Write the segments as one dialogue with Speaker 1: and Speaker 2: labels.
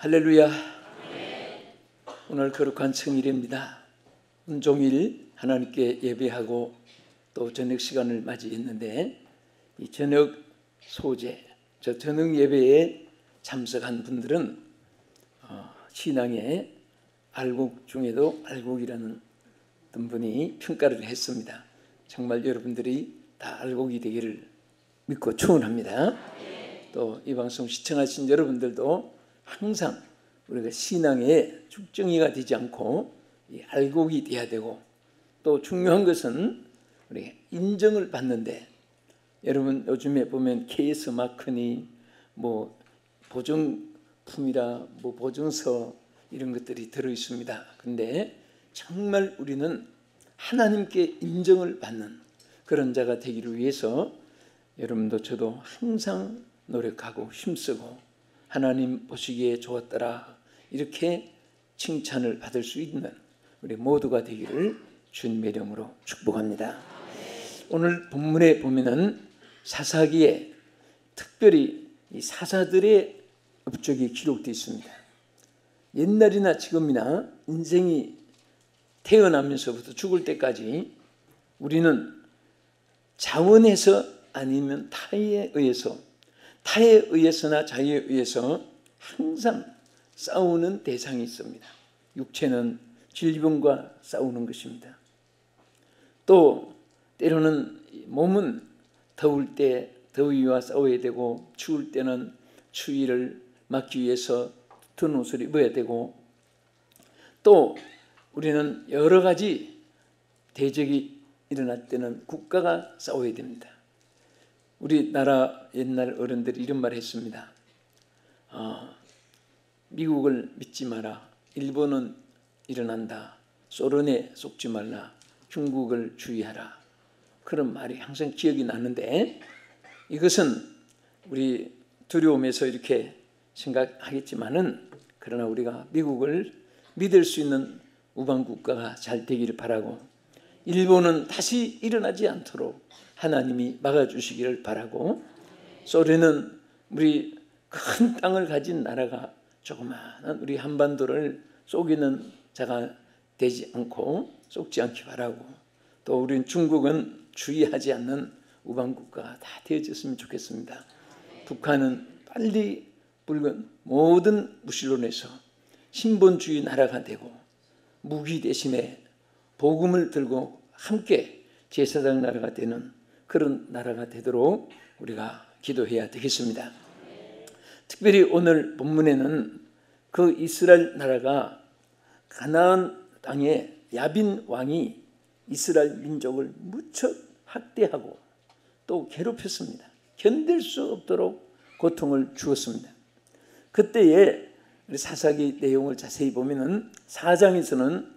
Speaker 1: 할렐루야. 오늘 거룩한 성일입니다. 온종일 하나님께 예배하고 또 저녁 시간을 맞이했는데 이 저녁 소재, 저녁 예배에 참석한 분들은 신앙의 알곡 중에도 알곡이라는 분이 평가를 했습니다. 정말 여러분들이 다 알곡이 되기를 믿고 축원합니다. 또 이 방송 시청하신 여러분들도 항상 우리가 신앙의 죽정이가 되지 않고 이 알곡이 돼야 되고, 또 중요한 것은 우리가 인정을 받는데, 여러분 요즘에 보면 KS 마크니 뭐 보증품이라 뭐 보증서 이런 것들이 들어 있습니다. 근데 정말 우리는 하나님께 인정을 받는 그런 자가 되기를 위해서 여러분도 저도 항상 노력하고 힘쓰고 하나님 보시기에 좋았더라 이렇게 칭찬을 받을 수 있는 우리 모두가 되기를 주님의 이름으로 축복합니다. 오늘 본문에 보면은 사사기에 특별히 이 사사들의 업적이 기록되어 있습니다. 옛날이나 지금이나 인생이 태어나면서부터 죽을 때까지 우리는 자원에서 아니면 타에 의해서나 자유에 의해서 항상 싸우는 대상이 있습니다. 육체는 질병과 싸우는 것입니다. 또 때로는 몸은 더울 때 더위와 싸워야 되고, 추울 때는 추위를 막기 위해서 두터운 옷을 입어야 되고, 또 우리는 여러 가지 대적이 일어날 때는 국가가 싸워야 됩니다. 우리나라 옛날 어른들이 이런 말 했습니다. 미국을 믿지 마라, 일본은 일어난다, 소련에 속지 말라, 중국을 주의하라. 그런 말이 항상 기억이 나는데, 이것은 우리 두려움에서 이렇게 생각하겠지만은, 그러나 우리가 미국을 믿을 수 있는 우방국가가 잘 되기를 바라고, 일본은 다시 일어나지 않도록 하나님이 막아주시기를 바라고, 소련은 우리 큰 땅을 가진 나라가 조그마한 우리 한반도를 쏘기는 자가 되지 않고 쏘지 않기 바라고, 또 우리 중국은 주의하지 않는 우방국가가 다 되어졌으면 좋겠습니다. 북한은 빨리 붉은 모든 무신론에서 신본주의 나라가 되고, 무기 대신에 복음을 들고 함께 제사장 나라가 되는 그런 나라가 되도록 우리가 기도해야 되겠습니다. 특별히 오늘 본문에는 그 이스라엘 나라가 가나안 땅에 야빈 왕이 이스라엘 민족을 무척 학대하고 또 괴롭혔습니다. 견딜 수 없도록 고통을 주었습니다. 그때에 우리 사사기 내용을 자세히 보면은 4장에서는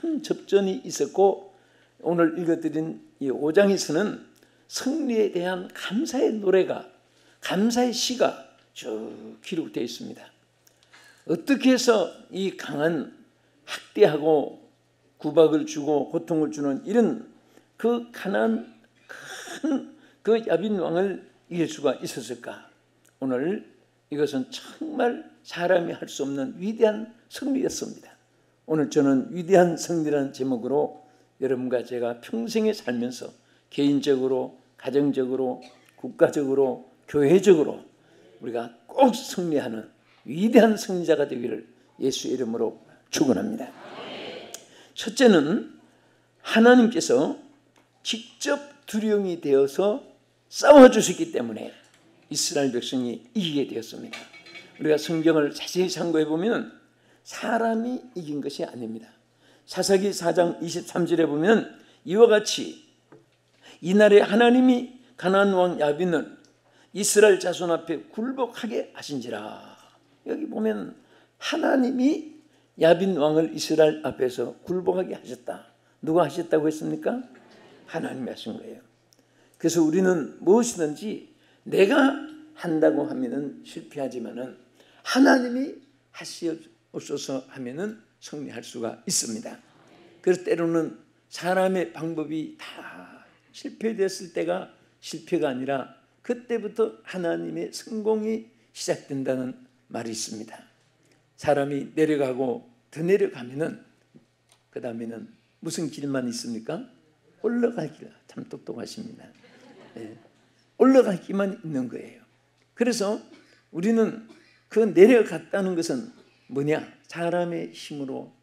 Speaker 1: 큰 접전이 있었고, 오늘 읽어드린 이 5장에서는 승리에 대한 감사의 노래가, 감사의 시가 쭉 기록되어 있습니다. 어떻게 해서 이 강한 학대하고 구박을 주고 고통을 주는 이런 그 가난 큰 그 야빈 왕을 이길 수가 있었을까? 오늘 이것은 정말 사람이 할 수 없는 위대한 승리였습니다. 오늘 저는 위대한 승리라는 제목으로 여러분과 제가 평생에 살면서 개인적으로, 가정적으로, 국가적으로, 교회적으로 우리가 꼭 승리하는 위대한 승리자가 되기를 예수의 이름으로 축원합니다. 첫째는 하나님께서 직접 두령이 되어서 싸워주셨기 때문에 이스라엘 백성이 이기게 되었습니다. 우리가 성경을 자세히 참고해 보면 사람이 이긴 것이 아닙니다. 사사기 4장 23절에 보면 이와 같이 이날에 하나님이 가나안 왕 야빈을 이스라엘 자손 앞에 굴복하게 하신지라. 여기 보면 하나님이 야빈 왕을 이스라엘 앞에서 굴복하게 하셨다. 누가 하셨다고 했습니까? 하나님이 하신 거예요. 그래서 우리는 무엇이든지 내가 한다고 하면은 실패하지만은 하나님이 하시옵소서 하면은 승리할 수가 있습니다. 그래서 때로는 사람의 방법이 다 실패됐을 때가 실패가 아니라 그때부터 하나님의 성공이 시작된다는 말이 있습니다. 사람이 내려가고 더 내려가면은 그 다음에는 무슨 길만 있습니까? 올라갈 길. 참 똑똑하십니다. 네. 올라갈 길만 있는 거예요. 그래서 우리는 그 내려갔다는 것은 뭐냐? 사람의 힘으로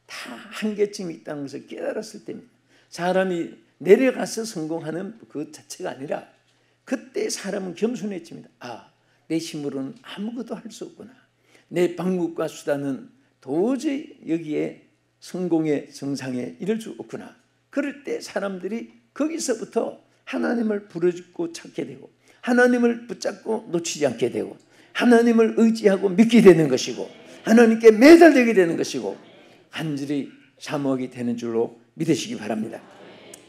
Speaker 1: 다 한계점이 있다는 것을 깨달았을 때입니다. 사람이 내려가서 성공하는 그 자체가 아니라 그때 사람은 겸손해집니다. 아, 내 힘으로는 아무것도 할 수 없구나. 내 방법과 수단은 도저히 여기에 성공의 정상에 이를 수 없구나. 그럴 때 사람들이 거기서부터 하나님을 부르짖고 찾게 되고 하나님을 붙잡고 놓치지 않게 되고 하나님을 의지하고 믿게 되는 것이고 하나님께 매달리게 되는 것이고 간절히 사모하게 되는 줄로 믿으시기 바랍니다.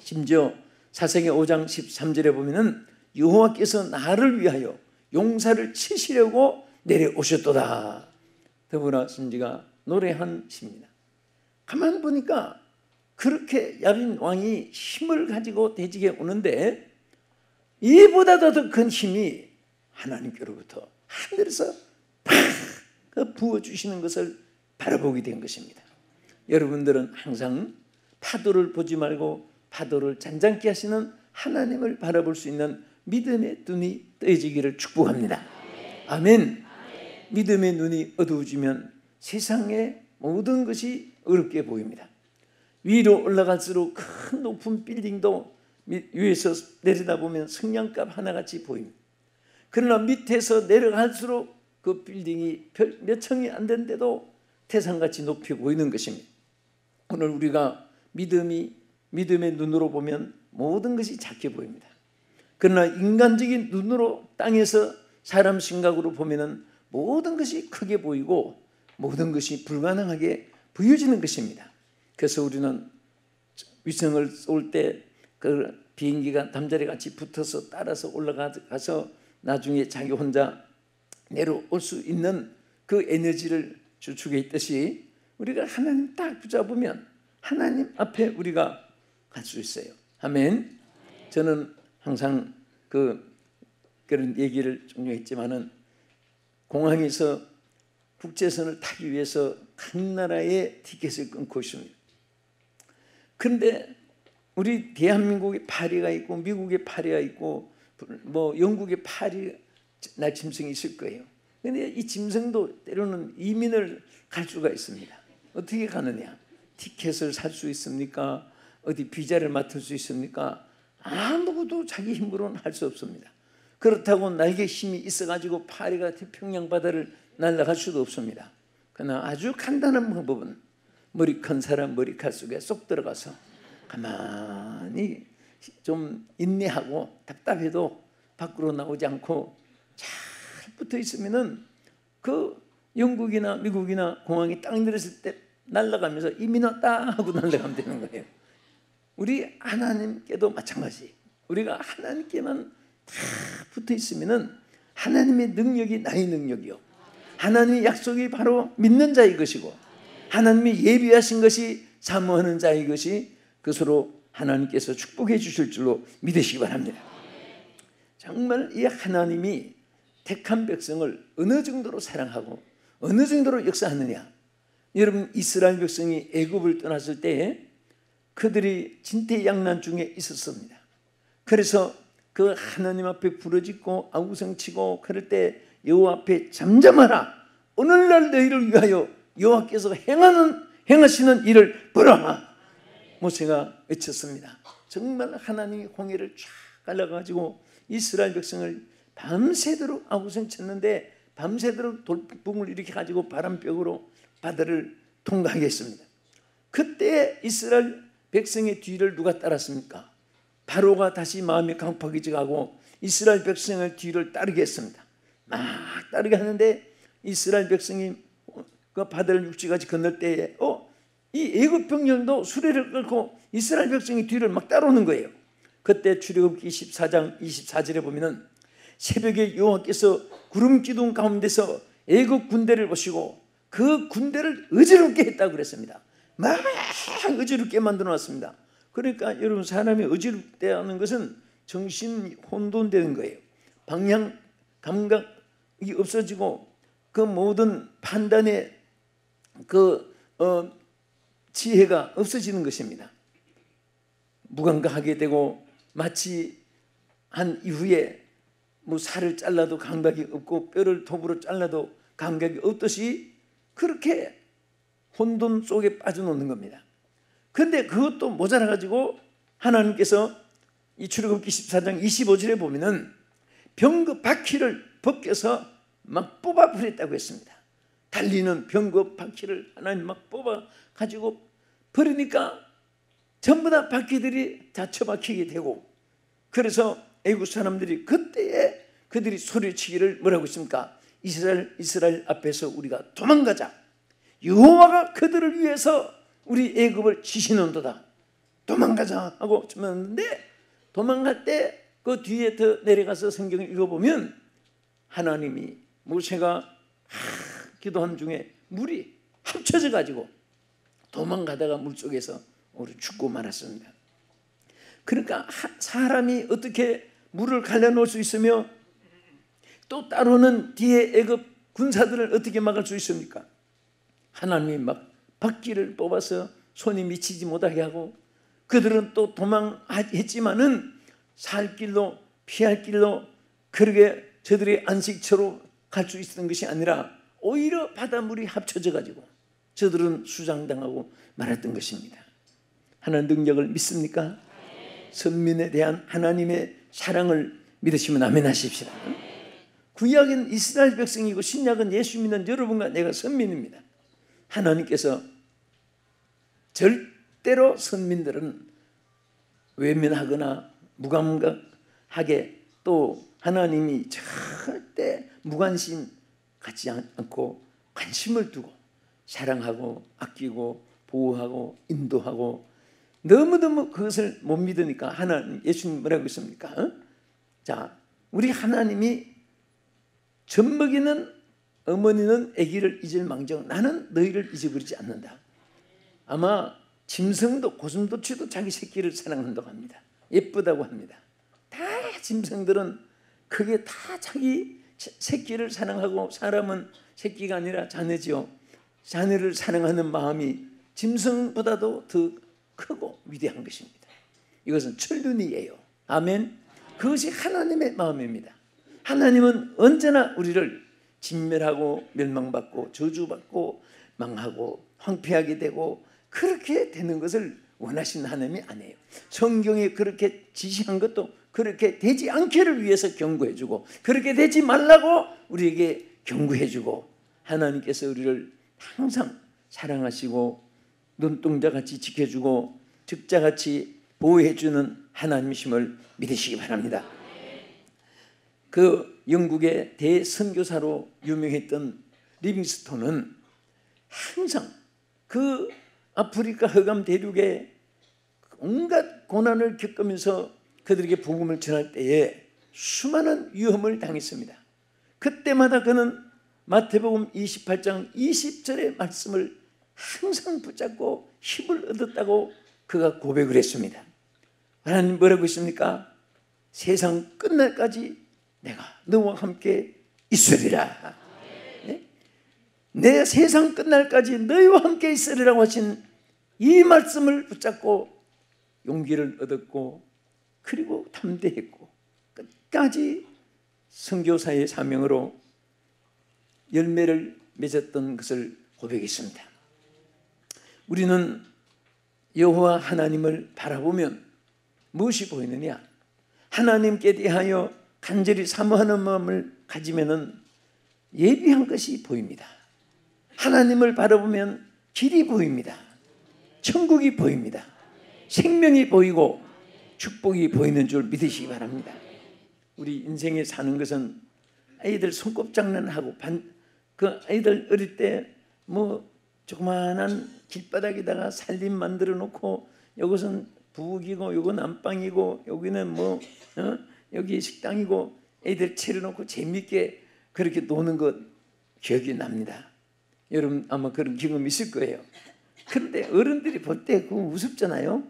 Speaker 1: 심지어 사사기 5장 13절에 보면은 여호와께서 나를 위하여 용사를 치시려고 내려오셨도다. 더불어 선지가 노래한 시입니다. 가만 보니까 그렇게 야빈 왕이 힘을 가지고 대직에 오는데 이보다도 더 큰 힘이 하나님께로부터 하늘에서 팍 부어주시는 것을 바라보게 된 것입니다. 여러분들은 항상 파도를 보지 말고 파도를 잔잔케 하시는 하나님을 바라볼 수 있는 믿음의 눈이 떠지기를 축복합니다. 아멘. 믿음의 눈이 어두워지면 세상의 모든 것이 어렵게 보입니다. 위로 올라갈수록 큰 높은 빌딩도 위에서 내려다보면 성냥갑 하나같이 보입니다. 그러나 밑에서 내려갈수록 그 빌딩이 몇 층이 안 되는데도 태산같이 높이 보이는 것입니다. 오늘 우리가 믿음의 눈으로 보면 모든 것이 작게 보입니다. 그러나 인간적인 눈으로 땅에서 사람 생각으로 보면 모든 것이 크게 보이고 모든 것이 불가능하게 보여지는 것입니다. 그래서 우리는 위성을 쏠 때 그 비행기가 잠자리같이 붙어서 따라서 올라가서 나중에 자기 혼자 내려올 수 있는 그 에너지를 주축해 있듯이 우리가 하나님 딱 붙잡으면 하나님 앞에 우리가 갈 수 있어요. 아멘. 저는 항상 그런 얘기를 종종 했지만은 공항에서 국제선을 타기 위해서 각 나라의 티켓을 끊고 있습니다. 그런데 우리 대한민국에 파리가 있고 미국에 파리가 있고 뭐 영국에 파리 날침성이 있을 거예요. 그런데 이 짐승도 때로는 이민을 갈 수가 있습니다. 어떻게 가느냐? 티켓을 살 수 있습니까? 어디 비자를 맡을 수 있습니까? 아무것도 자기 힘으로는 할 수 없습니다. 그렇다고 날개 힘이 있어가지고 파리가 태평양 바다를 날아갈 수도 없습니다. 그러나 아주 간단한 방법은 머리 큰 사람 머리칼 속에 쏙 들어가서 가만히 좀 인내하고 답답해도 밖으로 나오지 않고 잘 붙어 있으면은 그 영국이나 미국이나 공항에 딱 내렸을 때 날아가면서 이민 왔다 하고 날아가면 되는 거예요. 우리 하나님께도 마찬가지. 우리가 하나님께만 다 붙어 있으면은 하나님의 능력이 나의 능력이요. 하나님의 약속이 바로 믿는 자의 것이고 하나님이 예비하신 것이 사모하는 자의 것이 그것으로 하나님께서 축복해 주실 줄로 믿으시기 바랍니다. 정말 이 하나님이 택한 백성을 어느 정도로 사랑하고 어느 정도로 역사하느냐. 여러분 이스라엘 백성이 애굽을 떠났을 때 그들이 진퇴양난 중에 있었습니다. 그래서 그 하나님 앞에 부르짖고 아우성치고 그럴 때 여호와 앞에 잠잠하라. 오늘날 너희를 위하여 여호와께서 행하시는 일을 보라. 모세가 외쳤습니다. 정말 하나님이 홍해를 쫙 갈라가지고 이스라엘 백성을 밤새도록 아우성쳤는데 밤새도록 돌풍을 일으켜 가지고 바람벽으로 바다를 통과하게 했습니다. 그때 이스라엘 백성의 뒤를 누가 따랐습니까? 바로가 다시 마음이 강팍해져가고 이스라엘 백성의 뒤를 따르게 했습니다. 막 따르게 하는데 이스라엘 백성이 그 바다를 육지까지 건널 때에 이 애굽 병력도 수레를 끌고 이스라엘 백성의 뒤를 막 따라오는 거예요. 그때 출애굽기 14장 24절에 보면은 새벽에 여호와께서 구름 기둥 가운데서 애굽 군대를 보시고 그 군대를 어지럽게 했다고 그랬습니다. 막 어지럽게 만들어놨습니다. 그러니까 여러분 사람이 어지럽게 하는 것은 정신이 혼돈되는 거예요. 방향 감각이 없어지고 그 모든 판단의 그 지혜가 없어지는 것입니다. 무감각하게 되고 마치 한 이후에 뭐 살을 잘라도 감각이 없고 뼈를 톱으로 잘라도 감각이 없듯이 그렇게 혼돈 속에 빠져놓는 겁니다. 그런데 그것도 모자라 가지고 하나님께서 이 출애굽기 14장 25절에 보면은 병거 바퀴를 벗겨서 막 뽑아 버렸다고 했습니다. 달리는 병거 바퀴를 하나님 막 뽑아 가지고 버리니까 전부 다 바퀴들이 닫혀 박히게 되고, 그래서 애국 사람들이 그때에 그들이 소리치기를 뭐라고 했습니까? 이스라엘 앞에서 우리가 도망가자. 여호와가 그들을 위해서 우리 애굽을 치시는도다. 도망가자 하고 쳤는데, 도망갈 때 그 뒤에 더 내려가서 성경을 읽어보면 하나님이 모세가 기도한 중에 물이 합쳐져 가지고 도망가다가 물속에서 우리 죽고 말았습니다. 그러니까 사람이 어떻게 물을 갈라놓을 수 있으며 또 따로는 뒤에 애굽 군사들을 어떻게 막을 수 있습니까? 하나님이 막 바퀴를 뽑아서 손이 미치지 못하게 하고, 그들은 또 도망했지만은 살 길로 피할 길로 그렇게 저들의 안식처로 갈 수 있었던 것이 아니라 오히려 바닷물이 합쳐져 가지고 저들은 수장당하고 말았던 것입니다. 하나님 능력을 믿습니까? 선민에 대한 하나님의 사랑을 믿으시면 아멘 하십시다. 구약은 이스라엘 백성이고 신약은 예수 믿는 여러분과 내가 선민입니다. 하나님께서 절대로 선민들은 외면하거나 무감각하게, 또 하나님이 절대 무관심 갖지 않고 관심을 두고 사랑하고 아끼고 보호하고 인도하고, 너무너무 그것을 못 믿으니까 하나님, 예수님 뭐라고 했습니까? 자, 우리 하나님이 젖먹이는 어머니는 아기를 잊을 망정 나는 너희를 잊어버리지 않는다. 아마 짐승도 고슴도치도 자기 새끼를 사랑한다고 합니다. 예쁘다고 합니다. 다 짐승들은 그게 다 자기 새끼를 사랑하고, 사람은 새끼가 아니라 자녀지요. 자녀를 사랑하는 마음이 짐승보다도 더 크고 위대한 것입니다. 이것은 천륜이에요. 아멘. 그것이 하나님의 마음입니다. 하나님은 언제나 우리를 진멸하고 멸망받고 저주받고 망하고 황폐하게 되고 그렇게 되는 것을 원하시는 하나님이 아니에요. 성경에 그렇게 지시한 것도 그렇게 되지 않기를 위해서 경고해주고, 그렇게 되지 말라고 우리에게 경고해주고, 하나님께서 우리를 항상 사랑하시고 눈동자같이 지켜주고 적자같이 보호해주는 하나님이심을 믿으시기 바랍니다. 그 영국의 대선교사로 유명했던 리빙스톤은 항상 그 아프리카 흑암 대륙에 온갖 고난을 겪으면서 그들에게 복음을 전할 때에 수많은 위험을 당했습니다. 그때마다 그는 마태복음 28장 20절의 말씀을 항상 붙잡고 힘을 얻었다고 그가 고백을 했습니다. 하나님 뭐라고 했습니까? 세상 끝날까지 내가 너와 함께 있으리라. 네? 내 세상 끝날까지 너희와 함께 있으리라고 하신 이 말씀을 붙잡고 용기를 얻었고, 그리고 담대했고 끝까지 선교사의 사명으로 열매를 맺었던 것을 고백했습니다. 우리는 여호와 하나님을 바라보면 무엇이 보이느냐? 하나님께 대하여 간절히 사모하는 마음을 가지면은 예비한 것이 보입니다. 하나님을 바라보면 길이 보입니다. 천국이 보입니다. 생명이 보이고 축복이 보이는 줄 믿으시기 바랍니다. 우리 인생에 사는 것은 아이들 손꼽장난하고 그 아이들 어릴 때 뭐 조그마한 길바닥에다가 살림 만들어 놓고, 이것은 부엌이고 요건 안방이고 여기는 뭐 여기 식당이고 애들 차려놓고 재밌게 그렇게 노는 것 기억이 납니다. 여러분 아마 그런 경험 있을 거예요. 그런데 어른들이 볼 때 그거 우습잖아요.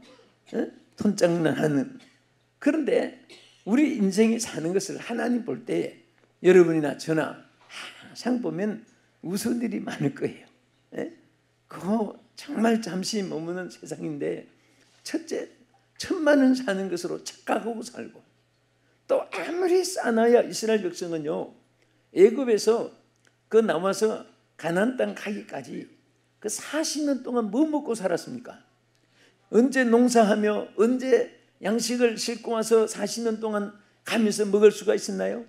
Speaker 1: 손장난하는. 그런데 우리 인생이 사는 것을 하나님 볼 때 여러분이나 저나 항상 보면 웃을 일이 많을 거예요. 그거 정말 잠시 머무는 세상인데, 첫째, 1,000만 원 사는 것으로 착각하고 살고, 또 아무리 싸놔야 이스라엘 백성은요, 애굽에서 그 나와서 가나안 땅 가기까지 그 40년 동안 뭐 먹고 살았습니까? 언제 농사하며 언제 양식을 싣고 와서 40년 동안 가면서 먹을 수가 있었나요?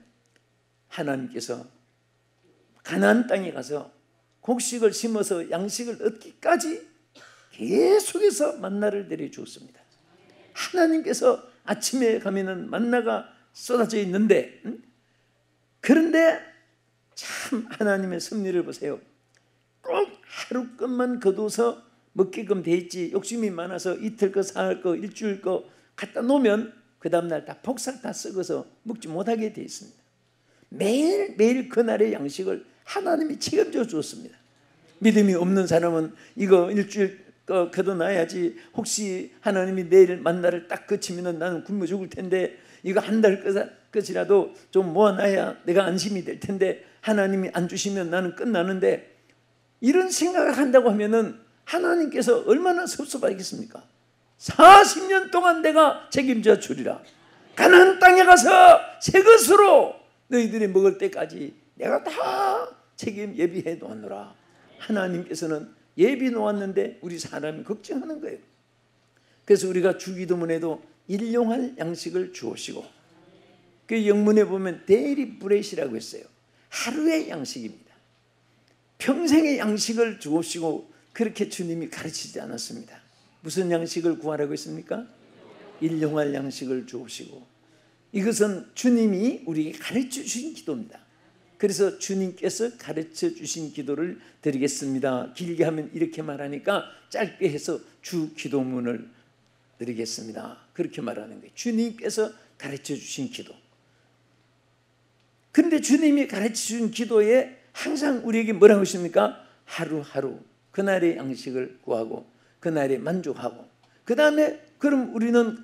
Speaker 1: 하나님께서 가나안 땅에 가서 곡식을 심어서 양식을 얻기까지 계속해서 만나를 내려주었습니다. 하나님께서 아침에 가면은 만나가 쏟아져 있는데, 그런데 참 하나님의 섭리를 보세요. 꼭 하루 것만 거둬서 먹게끔 돼 있지, 욕심이 많아서 이틀 거, 사흘 거, 일주일 거 갖다 놓으면 그 다음날 다 폭삭 다 썩어서 먹지 못하게 돼 있습니다. 매일매일 그날의 양식을 하나님이 책임져 주었습니다. 믿음이 없는 사람은 이거 일주일 거 거둬놔야지, 혹시 하나님이 내일 만나를 딱 그치면 나는 굶어 죽을 텐데 이거 한 달 끝이라도 좀 모아놔야 내가 안심이 될 텐데 하나님이 안 주시면 나는 끝나는데, 이런 생각을 한다고 하면은 하나님께서 얼마나 섭섭하겠습니까? 40년 동안 내가 책임져 주리라. 가나안 땅에 가서 새 것으로 너희들이 먹을 때까지 내가 다 책임 예비해 놓았노라. 하나님께서는 예비 놓았는데 우리 사람이 걱정하는 거예요. 그래서 우리가 주기도문에도 일용할 양식을 주옵시고, 그 영문에 보면 데일리 브레이시라고 했어요. 하루의 양식입니다. 평생의 양식을 주옵시고, 그렇게 주님이 가르치지 않았습니다. 무슨 양식을 구하라고 했습니까? 일용할 양식을 주옵시고. 이것은 주님이 우리에게 가르쳐 주신 기도입니다. 그래서 주님께서 가르쳐 주신 기도를 드리겠습니다. 길게 하면 이렇게 말하니까 짧게 해서 주 기도문을 드리겠습니다. 그렇게 말하는 거예요. 주님께서 가르쳐 주신 기도. 그런데 주님이 가르쳐 주신 기도에 항상 우리에게 뭐라고 하십니까? 하루하루 그날의 양식을 구하고 그날에 만족하고, 그 다음에 그럼 우리는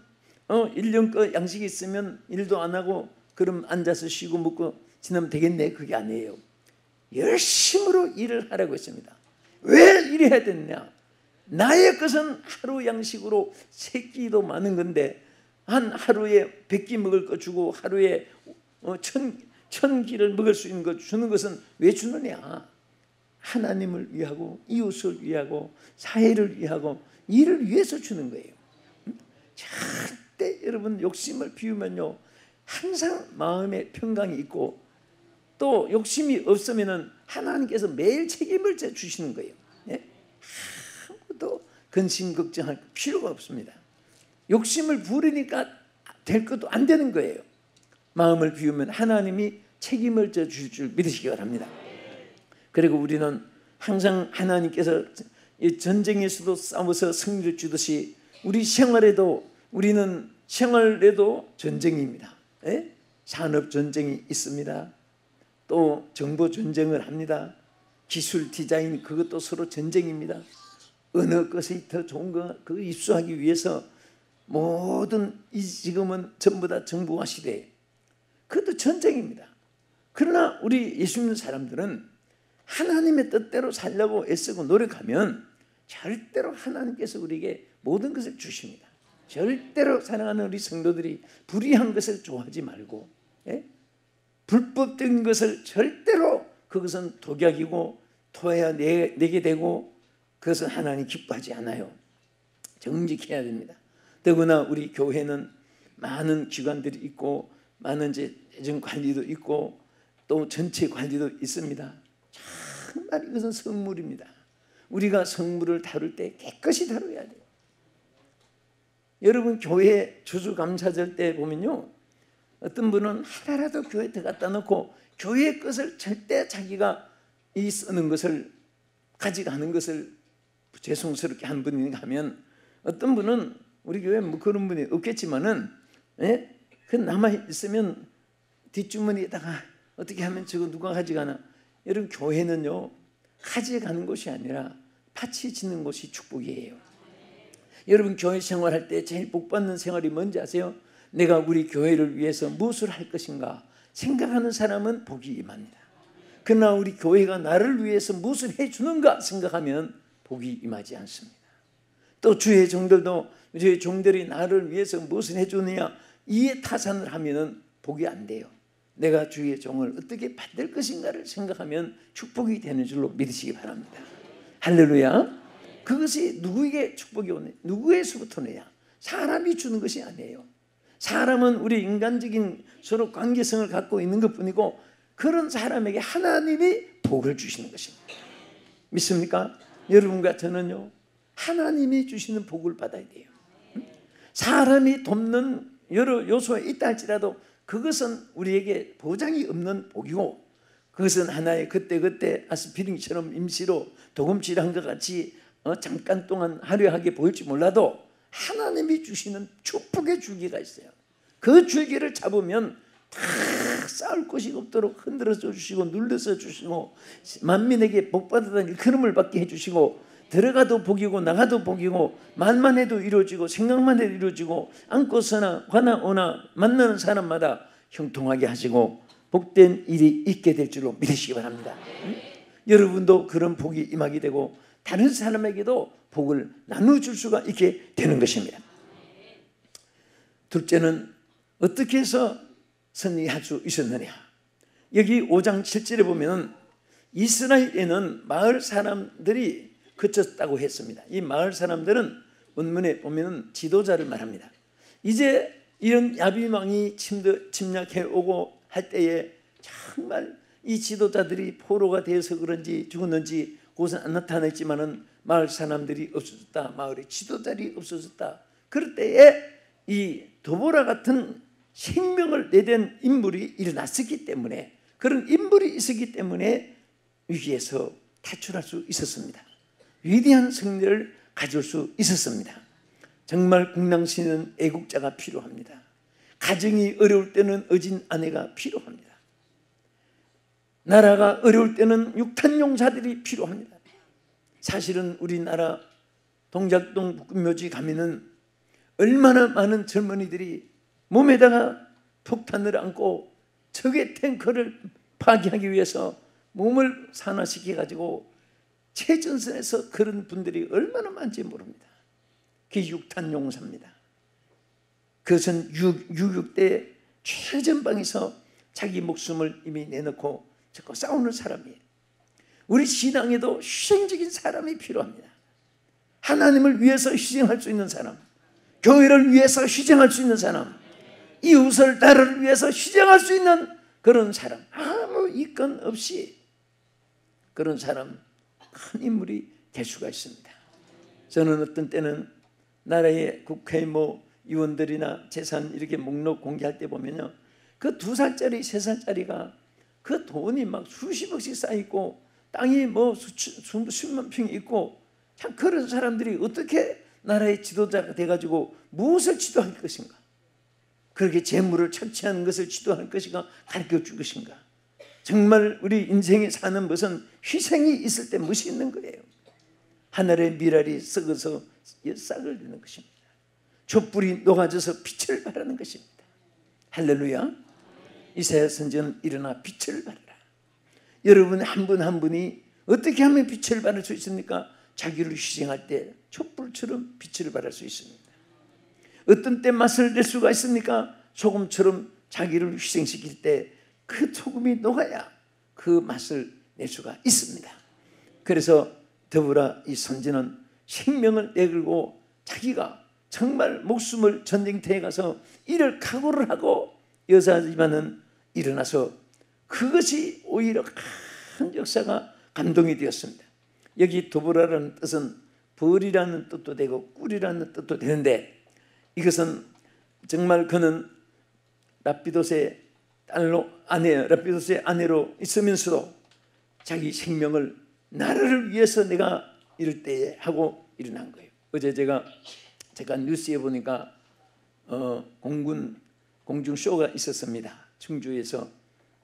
Speaker 1: 1년 거 양식이 있으면 일도 안 하고 그럼 앉아서 쉬고 먹고 지나면 되겠네. 그게 아니에요. 열심으로 일을 하라고 했습니다. 왜 일해야 되느냐? 나의 것은 하루 양식으로 3끼도 많은 건데, 한 하루에 100끼 먹을 거 주고 하루에 1,000끼를 먹을 수 있는 거 주는 것은 왜 주느냐? 하나님을 위하고 이웃을 위하고 사회를 위하고 일을 위해서 주는 거예요. 절대 여러분 욕심을 피우면요, 항상 마음에 평강이 있고, 또 욕심이 없으면은 하나님께서 매일 책임을 주시는 거예요. 예? 아무도 근심 걱정할 필요가 없습니다. 욕심을 부리니까 될 것도 안 되는 거예요. 마음을 비우면 하나님이 책임을 주실 줄 믿으시기 바랍니다. 그리고 우리는 항상 하나님께서 전쟁에서도 싸워서 승리를 주듯이 우리 생활에도, 우리는 생활에도 전쟁입니다. 예? 산업 전쟁이 있습니다. 또 정보 전쟁을 합니다. 기술 디자인, 그것도 서로 전쟁입니다. 어느 것이 더 좋은 거 그거 입수하기 위해서 모든 지금은 전부 다 정보화 시대, 그것도 전쟁입니다. 그러나 우리 예수 믿는 사람들은 하나님의 뜻대로 살려고 애쓰고 노력하면 절대로 하나님께서 우리에게 모든 것을 주십니다. 절대로 사랑하는 우리 성도들이 불의한 것을 좋아하지 말고, 예? 불법적인 것을 절대로, 그것은 독약이고 토해야 내게 되고 그것은 하나님 기뻐하지 않아요. 정직해야 됩니다. 더구나 우리 교회는 많은 기관들이 있고 많은 재정 관리도 있고 또 전체 관리도 있습니다. 정말 이것은 성물입니다. 우리가 성물을 다룰 때 깨끗이 다뤄야 돼요. 여러분 교회 추수감사절 때 보면요, 어떤 분은 하나라도 교회에 갖다 놓고 교회의 것을 절대 자기가 이 쓰는 것을 가져가는 것을 죄송스럽게 한 분이 하면, 어떤 분은 우리 교회에 뭐 그런 분이 없겠지만은, 예? 그 남아 있으면 뒷주머니에다가 어떻게 하면 저거 누가 가져가나. 여러분 교회는요 가져가는 것이 아니라 밭이 짓는 것이 축복이에요. 여러분 교회 생활할 때 제일 복받는 생활이 뭔지 아세요? 내가 우리 교회를 위해서 무엇을 할 것인가 생각하는 사람은 복이 임합니다. 그러나 우리 교회가 나를 위해서 무엇을 해주는가 생각하면 복이 임하지 않습니다. 또 주의 종들도 주의 종들이 나를 위해서 무엇을 해주느냐 이에 타산을 하면은 복이 안 돼요. 내가 주의 종을 어떻게 받을 것인가를 생각하면 축복이 되는 줄로 믿으시기 바랍니다. 할렐루야. 그것이 누구에게 축복이 오냐? 누구에서부터 오느냐? 사람이 주는 것이 아니에요. 사람은 우리 인간적인 서로 관계성을 갖고 있는 것뿐이고 그런 사람에게 하나님이 복을 주시는 것입니다. 믿습니까? 여러분과 저는요 하나님이 주시는 복을 받아야 돼요. 사람이 돕는 여러 요소에 있다 할지라도 그것은 우리에게 보장이 없는 복이고 그것은 하나의 그때그때 아스피린처럼 임시로 도금질한 것 같이 잠깐 동안 화려하게 보일지 몰라도 하나님이 주시는 축복의 줄기가 있어요. 그 줄기를 잡으면 다 쌓을 곳이 없도록 흔들어서 주시고 눌러서 주시고 만민에게 복받았다는 일컬음을 받게 해주시고 들어가도 복이고 나가도 복이고 말만 해도 이루어지고 생각만 해도 이루어지고 앉고서나 가나 오나 만나는 사람마다 형통하게 하시고 복된 일이 있게 될 줄로 믿으시기 바랍니다. 여러분도 그런 복이 임하게 되고 다른 사람에게도 복을 나눠줄 수가 있게 되는 것입니다. 둘째는 어떻게 해서 승리할 수 있었느냐. 여기 5장 7절에 보면 이스라엘에는 마을 사람들이 그쳤다고 했습니다. 이 마을 사람들은 원문에 보면 지도자를 말합니다. 이제 이런 야빈왕이 침략해 오고 할 때에 정말 이 지도자들이 포로가 되어서 그런지 죽었는지 그것은 안 나타났지만은 마을 사람들이 없어졌다. 마을에 지도자들이 없어졌다. 그럴 때에 이 도보라 같은 생명을 내댄 인물이 일어났었기 때문에 그런 인물이 있었기 때문에 위기에서 탈출할 수 있었습니다. 위대한 승리를 가질 수 있었습니다. 정말 궁랑시는 애국자가 필요합니다. 가정이 어려울 때는 어진 아내가 필요합니다. 나라가 어려울 때는 육탄용사들이 필요합니다. 사실은 우리나라 동작동 북금묘지 가면은 얼마나 많은 젊은이들이 몸에다가 폭탄을 안고 적의 탱커를 파괴하기 위해서 몸을 산화시켜가지고 최전선에서 그런 분들이 얼마나 많은지 모릅니다. 그게 육탄용사입니다. 그것은 6.26때 최전방에서 자기 목숨을 이미 내놓고 적과 싸우는 사람이에요. 우리 신앙에도 희생적인 사람이 필요합니다. 하나님을 위해서 희생할 수 있는 사람, 교회를 위해서 희생할 수 있는 사람, 이웃을 나라를 위해서 희생할 수 있는 그런 사람, 아무 이건 없이 그런 사람, 큰 인물이 될 수가 있습니다. 저는 어떤 때는 나라의 국회 의원들이나 재산 이렇게 목록 공개할 때 보면요, 그 2살짜리 3살짜리가 그 돈이 막 수십억씩 쌓이고 땅이 수십만 평이 있고 참 그런 사람들이 어떻게 나라의 지도자가 돼가지고 무엇을 지도할 것인가, 그렇게 재물을 착취하는 것을 지도할 것인가, 가르쳐 줄 것인가. 정말 우리 인생에 사는 것은 희생이 있을 때 무엇이 있는 거예요. 하늘의 미랄이 썩어서 싹을 내는 것입니다. 촛불이 녹아져서 빛을 발하는 것입니다. 할렐루야. 이사야 선지자는 일어나 빛을 발하라. 여러분 한 분 한 분이 어떻게 하면 빛을 발할 수 있습니까? 자기를 희생할 때 촛불처럼 빛을 발할 수 있습니다. 어떤 때 맛을 낼 수가 있습니까? 소금처럼 자기를 희생시킬 때 그 소금이 녹아야 그 맛을 낼 수가 있습니다. 그래서 더불어 이 선지는 생명을 내걸고 자기가 정말 목숨을 전쟁터에 가서 이를 각오를 하고 여자지만은 일어나서 그것이 오히려 큰 역사가 감동이 되었습니다. 여기 도보라라는 뜻은 벌이라는 뜻도 되고 꿀이라는 뜻도 되는데, 이것은 정말 그는 라피도스의 라피도스의 아내로 있으면서도 자기 생명을 나라를 위해서 내가 이럴 때에 하고 일어난 거예요. 어제 제가 뉴스에 보니까 공중 쇼가 있었습니다. 충주에서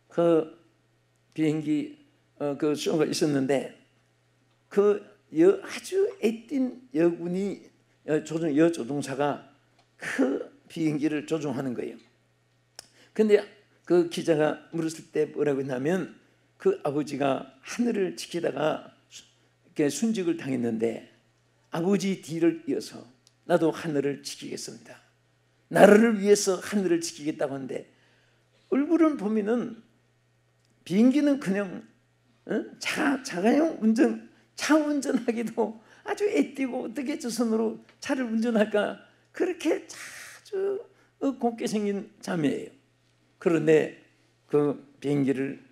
Speaker 1: 그 비행기 그 쇼가 있었는데 그 아주 애띤 여군이 여조종사가 그 비행기를 조종하는 거예요. 근데 그 기자가 물었을 때 뭐라고 했냐면 그 아버지가 하늘을 지키다가 순직을 당했는데 아버지 뒤를 이어서 나도 하늘을 지키겠습니다. 나라를 위해서 하늘을 지키겠다고 하는데 얼굴은 보면은 비행기는 그냥 자가용 운전, 차 운전하기도 아주 애띠고 어떻게 저 손으로 차를 운전할까 그렇게 아주 곱게 생긴 자매예요. 그런데 그 비행기를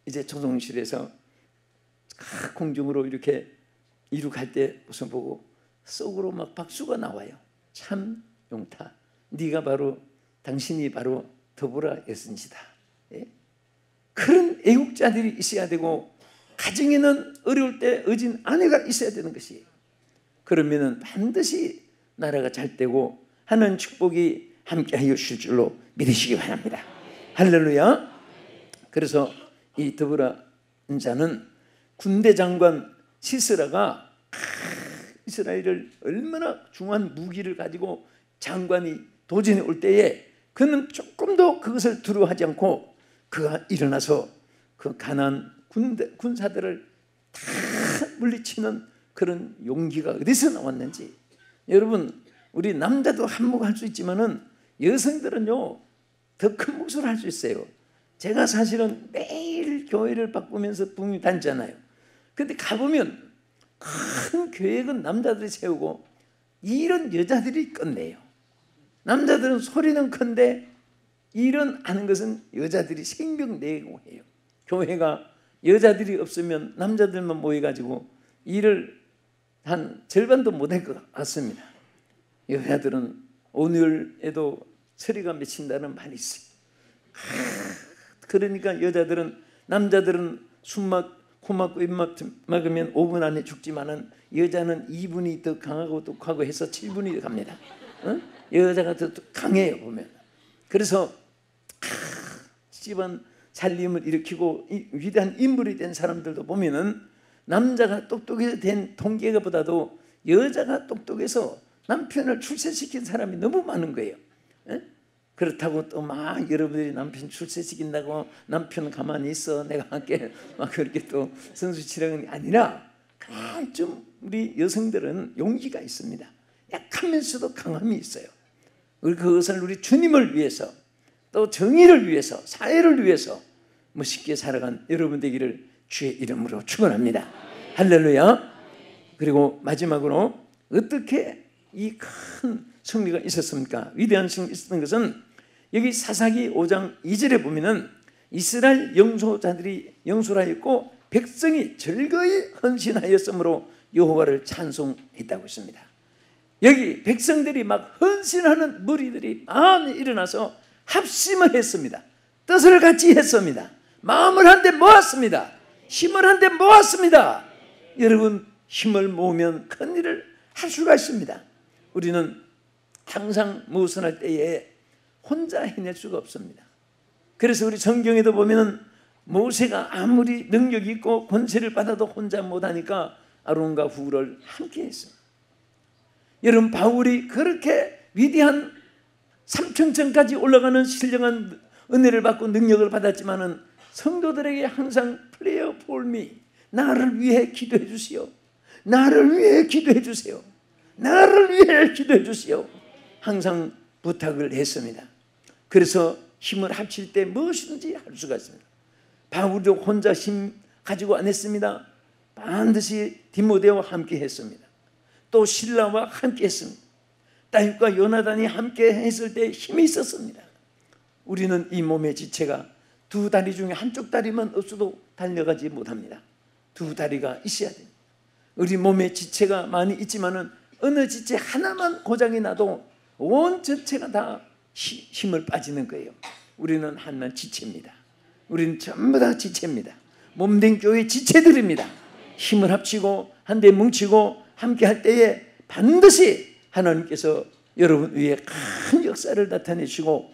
Speaker 1: 이제 조종실에서 공중으로 이렇게 이륙할 때 무슨 보고 속으로 막 박수가 나와요. 참 용타, 네가 바로 당신이 바로 더불어 애쓴지다. 예? 그런 애국자들이 있어야 되고 가정에는 어려울 때 의진 아내가 있어야 되는 것이에요. 그러면은 반드시 나라가 잘 되고 하는 축복이 함께하여 주실 줄로 믿으시기 바랍니다. 할렐루야. 그래서 이 드보라는 자는 군대 장관 시스라가 이스라엘을 얼마나 중요한 무기를 가지고 장관이 도전해 올 때에 그는 조금도 그것을 두려워하지 않고 그가 일어나서 그 가나안 군사들을 다 물리치는 그런 용기가 어디서 나왔는지. 여러분, 우리 남자도 한몫할 수 있지만은 여성들은요 더 큰 몫을 할 수 있어요. 제가 사실은 매일 교회를 바꾸면서 붕이 다니잖아요. 근데 가보면 큰 계획은 남자들이 세우고 일은 여자들이 끝내요. 남자들은 소리는 큰데 일은 하는 것은 여자들이 생명 내고 해요. 교회가 여자들이 없으면 남자들만 모여가지고 일을 한 절반도 못할 것 같습니다. 여자들은 오늘에도 소리가 맺힌다는 말이 있어요. 그러니까 남자들은 코 막고 입 막으면 5분 안에 죽지만은 여자는 2분이 더 강하고 독하고 해서 7분이 갑니다. 여자가 더 강해요 보면. 그래서 집안 살림을 일으키고 위대한 인물이 된 사람들도 보면은 남자가 똑똑해서 된 통계보다도 여자가 똑똑해서 남편을 출세시킨 사람이 너무 많은 거예요. 그렇다고 또 막 여러분들이 남편 출세시킨다고 남편 가만히 있어 내가 할게 막 그렇게 또 선수치라는 게 아니라 그냥 좀 우리 여성들은 용기가 있습니다. 약하면서도 강함이 있어요. 그것을 우리 주님을 위해서 또 정의를 위해서 사회를 위해서 멋있게 살아간 여러분 되기를 주의 이름으로 축원합니다. 할렐루야. 그리고 마지막으로 어떻게 이 큰 승리가 있었습니까? 위대한 승리가 있었던 것은 여기 사사기 5장 2절에 보면은 이스라엘 영소자들이 영소하였고 백성이 즐거이 헌신하였으므로 여호와를 찬송했다고 했습니다. 여기 백성들이 막 헌신하는 무리들이 마음에 일어나서 합심을 했습니다. 뜻을 같이 했습니다. 마음을 한데 모았습니다. 힘을 한데 모았습니다. 여러분 힘을 모으면 큰 일을 할 수가 있습니다. 우리는 항상 무엇을 할 때에 혼자 해낼 수가 없습니다. 그래서 우리 성경에도 보면은 모세가 아무리 능력이 있고 권세를 받아도 혼자 못하니까 아론과 훌을 함께 했습니다. 여러분 바울이 그렇게 위대한 삼층천까지 올라가는 신령한 은혜를 받고 능력을 받았지만은 성도들에게 항상 Pray for me, 나를 위해 기도해 주시오. 나를 위해 기도해 주세요. 나를 위해 기도해 주시오. 항상 부탁을 했습니다. 그래서 힘을 합칠 때 무엇이든지 할 수가 있습니다. 바울도 혼자 힘 가지고 안 했습니다. 반드시 디모데와 함께 했습니다. 또 실라와 함께 했습니다. 다윗과 요나단이 함께 했을 때 힘이 있었습니다. 우리는 이 몸의 지체가 두 다리 중에 한쪽 다리만 없어도 달려가지 못합니다. 두 다리가 있어야 됩니다. 우리 몸의 지체가 많이 있지만은 어느 지체 하나만 고장이 나도 온 전체가 다 힘을 빠지는 거예요. 우리는 하나만 지체입니다. 우리는 전부 다 지체입니다. 몸된 교회 지체들입니다. 힘을 합치고 한데 뭉치고 함께 할 때에 반드시 하나님께서 여러분 위에 큰 역사를 나타내시고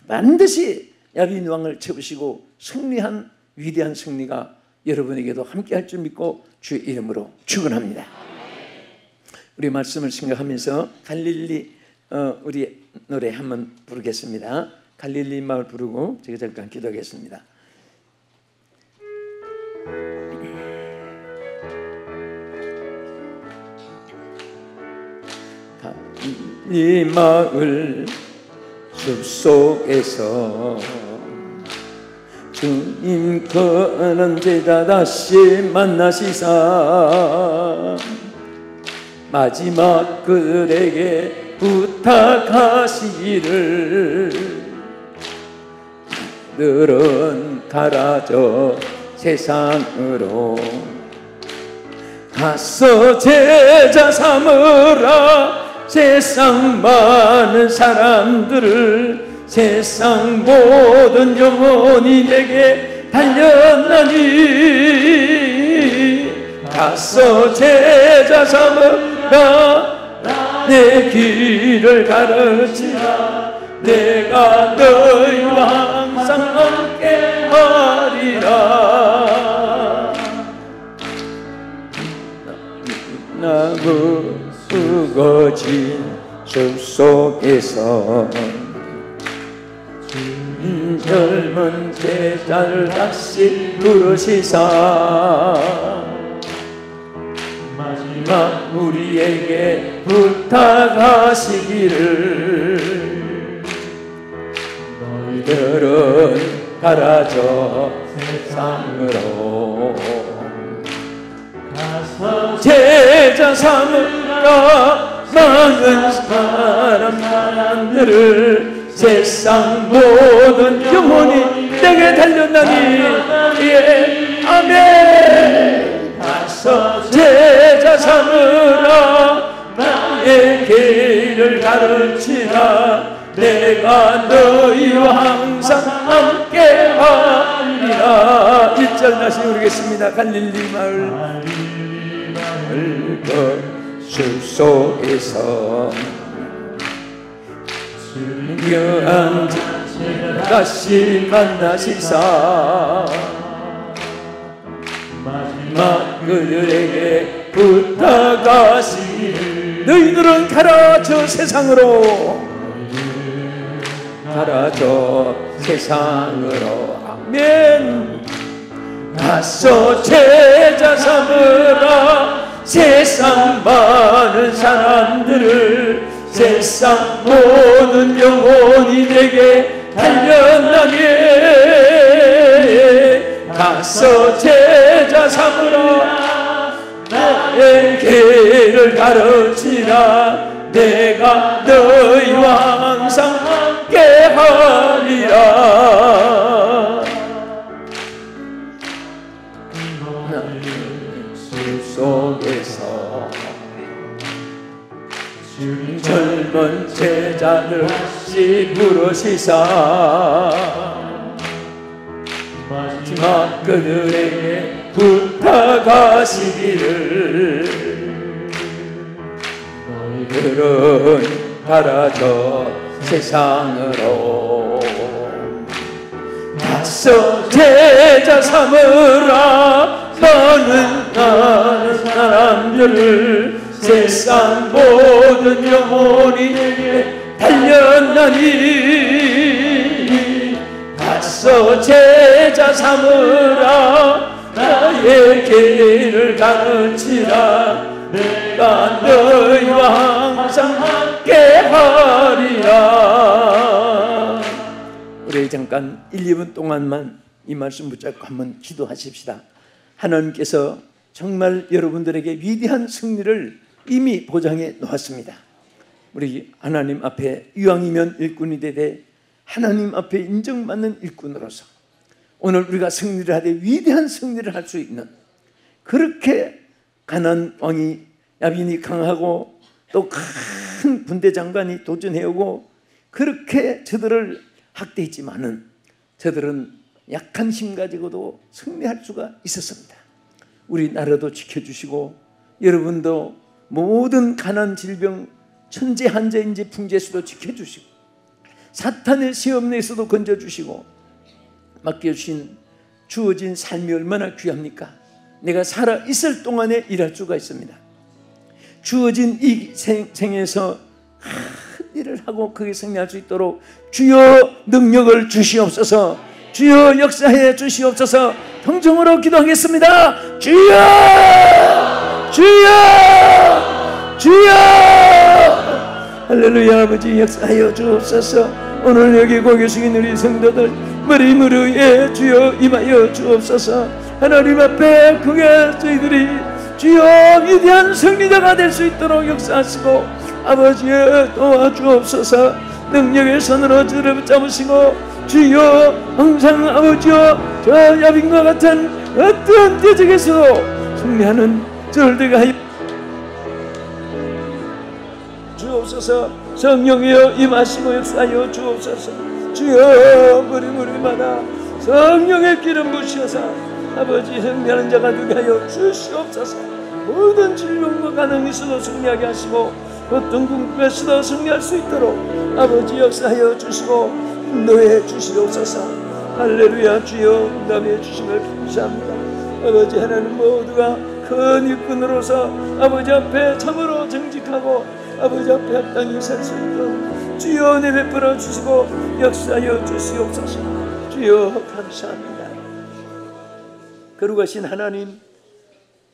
Speaker 1: 반드시 야빈 왕을 채우시고 승리한 위대한 승리가 여러분에게도 함께 할 줄 믿고 주의 이름으로 축원합니다. 우리 말씀을 생각하면서 갈릴리 우리 노래 한번 부르겠습니다. 갈릴리 마을 부르고 제가 잠깐 기도하겠습니다. 이 마을 숲속에서 주님 그는 제자 다시 만나시사 마지막 그들에게 부탁하시기를 너희들은 가라 저 세상으로 가서 제자 삼으라 세상 많은 사람들을 세상 모든 영혼이 내게 달렸나니 가서 제자 삼으라 내 길을 가르치라 내가 너희와 항상 함께하리라 나무 우거진 숲속에서 젊은 제자를 다시 부르시사 마지막 우리에게 부탁하시기를 너희들은 가라 저 세상으로 가서 제자 삼으라 많은 사람들을 세상 모든 영혼이 내게 달렸나니 예 아멘 가서 제자 삼으라 나의 길을 가르치라 내가 너희와 항상 함께하리라 1절 다시 부르겠습니다. 갈릴리 마을 숲속에서 중요한 다시 만나시사 마지막 그들에게 부탁하시기를 너희들은 가라 저 세상으로 가라 저 세상으로 아멘 가서 제자 삼으라 세상 많은 사람들을 세상 모든 영혼이 내게 달렸나니 가서 제자 삼으라 나의 길을 가르치라 내가 너희와 항상 함께하리라 숲속에서 젊은 제자들 다시 부르시사 마지막 그들에게 부탁하시기를 너희들은 가라 저 세상으로 가서 제자 삼으라 많은 사람들을 세상 모든 영혼이 내게 달렸나니 가서 제자 삼으라 나의 길을 가르치라 내가 너희와 항상 함께하리라 우리 잠깐 1, 2분 동안만 이 말씀 붙잡고 한번 기도하십시다. 하나님께서 정말 여러분들에게 위대한 승리를 이미 보장해 놓았습니다. 우리 하나님 앞에 이왕이면 일꾼이 되되 하나님 앞에 인정받는 일꾼으로서 오늘 우리가 승리를 하되 위대한 승리를 할 수 있는 그렇게 가나안 왕이 야빈이 강하고 또 큰 군대 장관이 도전해오고 그렇게 저들을 학대했지만은 저들은 약한 힘 가지고도 승리할 수가 있었습니다. 우리나라도 지켜주시고 여러분도 모든 가난 질병 천재 한재인재 풍재수도 지켜주시고 사탄의 시험 내에서도 건져주시고 맡겨주신 주어진 삶이 얼마나 귀합니까? 내가 살아있을 동안에 일할 수가 있습니다. 주어진 이 생에서 큰 일을 하고 그게 승리할 수 있도록 주여 능력을 주시옵소서 주여 역사해 주시옵소서 통성으로 기도하겠습니다. 주여 주여 주여 할렐루야. 아버지 역사하여 주옵소서. 오늘 여기 고개 숙인 우리 성도들 머리 무르에 주여 임하여 주옵소서. 하나님 앞에 크게 저희들이 주여 위대한 승리자가 될 수 있도록 역사하시고 아버지의 도와주옵소서. 능력의 손으로 저를 붙잡으시고 주여 항상 아버지여 저 야빈과 같은 어떤 대적에서도 승리하는 저들과 하여 주옵소서. 성령이여 임하시고 역사하여 주옵소서. 주여 무리마다 성령의 기름 부으셔서 아버지 승리하는 자가 되게 하여 주시옵소서. 모든 질병과 가능이 있어도 승리하게 하시고 어떤 궁핍에서도 승리할 수 있도록 아버지 역사하여 주시고 인도해 주시옵소서. 할렐루야. 주여 응답해 주심을 감사합니다. 아버지 하나님 모두가 큰 일꾼으로서 아버지 앞에 참으로 정직하고 아버지 앞에 합당히 설 수 있도록 주여 은혜 베풀어 주시고 역사하여 주시옵소서. 주여 감사합니다. 거룩하신 하나님,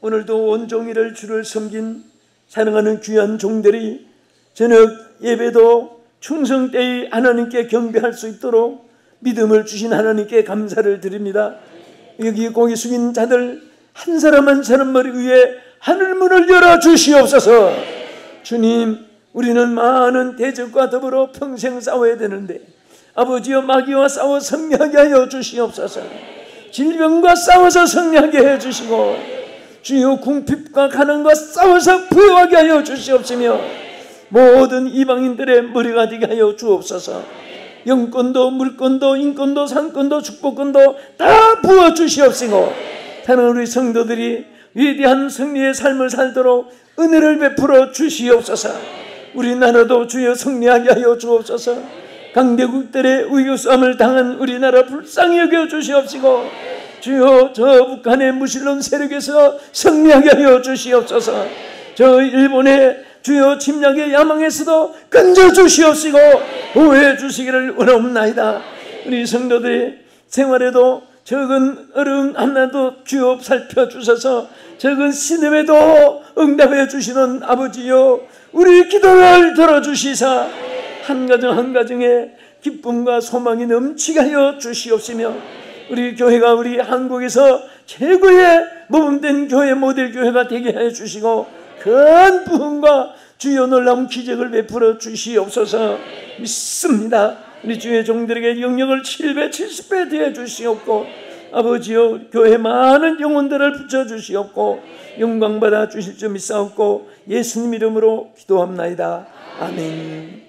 Speaker 1: 오늘도 온종일을 주를 섬긴 사랑하는 귀한 종들이 저녁 예배도 충성되이 하나님께 경배할 수 있도록 믿음을 주신 하나님께 감사를 드립니다. 여기 고개 숙인 자들 한 사람 한 사람 머리 위에 하늘문을 열어 주시옵소서. 주님, 우리는 많은 대적과 더불어 평생 싸워야 되는데 아버지여 마귀와 싸워 승리하게 하여 주시옵소서. 질병과 싸워서 승리하게 해주시고 주여 궁핍과 가난과 싸워서 부유하게 하여 주시옵시며 모든 이방인들의 머리가 되게 하여 주옵소서. 영권도 물권도 인권도 상권도 축복권도 다 부어주시옵시고 다른 우리 성도들이 위대한 승리의 삶을 살도록 은혜를 베풀어 주시옵소서. 우리나라도 주여 승리하게 하여 주옵소서. 강대국들의 위기싸움을 당한 우리나라 불쌍히 여겨 주시옵시고 주여 저 북한의 무신론 세력에서 승리하게 하여 주시옵소서. 저 일본의 주여 침략의 야망에서도 건져 주시옵시고 보호해 주시기를 원하옵나이다. 우리 성도들의 생활에도 적은 어려움 하나도 주여 살펴주셔서 적은 시름에도 응답해 주시는 아버지여 우리 기도를 들어주시사 한 가정 한 가정에 기쁨과 소망이 넘치게 하여 주시옵시며 우리 교회가 우리 한국에서 최고의 모범된 교회 모델 교회가 되게 해 주시고 큰 부흥과 주여 놀라운 기적을 베풀어 주시옵소서. 믿습니다. 우리 주의 종들에게 영역을 7배 70배 되어 주시옵고 아버지여 교회 많은 영혼들을 붙여 주시옵고 영광받아 주실 줄 믿사옵고 예수님 이름으로 기도합나이다. 아멘.